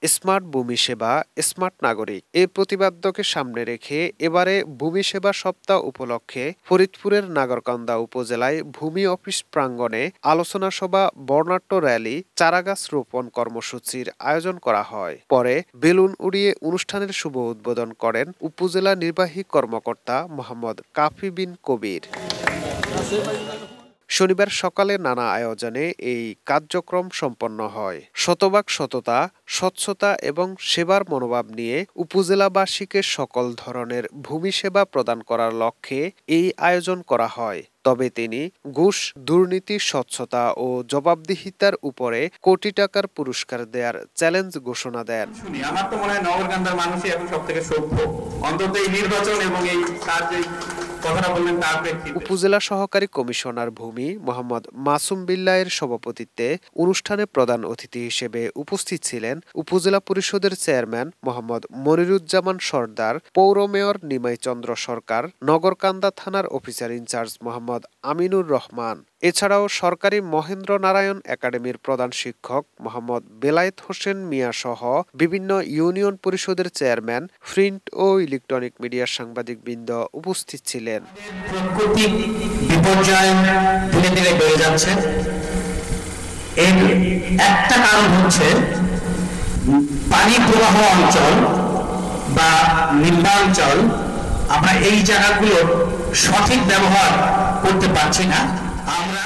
Smart ভূমি সেবা, smart নাগরিক এই প্রতিপাদ্যকে সামনে রেখে এবারে ভূমি সেবা সপ্তাহ উপলক্ষে ফরিদপুরের নাগরকান্দা উপজেলায় ভূমি অফিস প্রাঙ্গণে আলোচনা সভা, বর্ণাঢ্য র্যালি, চারাগাছ রোপণ কর্মসূচির আয়োজন করা হয়। পরে বেলুন উড়িয়ে অনুষ্ঠানের শুভ উদ্বোধন করেন উপজেলা নির্বাহী কর্মকর্তা মোহাম্মদ কাফি বিন কবির। শনিবার সকালে নানা আয়োজনে এই কার্যক্রম সম্পন্ন হয়। শতভাগ সততা, স্বচ্ছতা এবং সেবার মনোভাব নিয়ে উপজেলাবাসীকে সকল ধরনের ভূমি সেবা প্রদান করার লক্ষ্যে এই আয়োজন করা হয়। তবে তিনি ঘুষ, দুর্নীতি, স্বচ্ছতা ও জবাবদিহিতার উপরে কোটি টাকার পুরস্কার দেওয়ার চ্যালেঞ্জ ঘোষণা দেন। আমার তো মনে হয় নগরকান্দার মানুষই এখন সবথেকে সভ্য, অন্তত এই নির্বাচন এবং এই উপজেলা সহকারী কমিশনার ভূমি মোহাম্মদ মাসুম বিল্লাহের সভাপতিত্বে অনুষ্ঠানে প্রধান অতিথি হিসেবে উপস্থিত ছিলেন উপজেলা পরিষদের চেয়ারম্যান মোহাম্মদ মনিরুজ্জামান সরদার, পৌর মেয়র নিমাই চন্দ্র সরকার, নগরকান্দা থানার অফিসার ইনচার্জ মোহাম্মদ আমিনুর রহমান। এছাড়াও সরকারি মহেন্দ্র নারায়ণ একাডেমির প্রধান শিক্ষক মোহাম্মদ বেলায়েত হোসেন মিয়া সহ বিভিন্ন ইউনিয়ন পরিষদের চেয়ারম্যান, প্রিন্ট ও ইলেকট্রনিক মিডিয়ার সাংবাদিকবৃন্দ উপস্থিত ছিলেন। প্রাকৃতিক বিপর্যয় ধীরে ধীরে বেড়ে যাচ্ছে। এর একটা কারণ হচ্ছে পানি প্রবাহ অঞ্চল বা নিম্নাঞ্চল, আমরা এই জায়গাগুলো সঠিক ব্যবহার করতে পারছি না। আমরা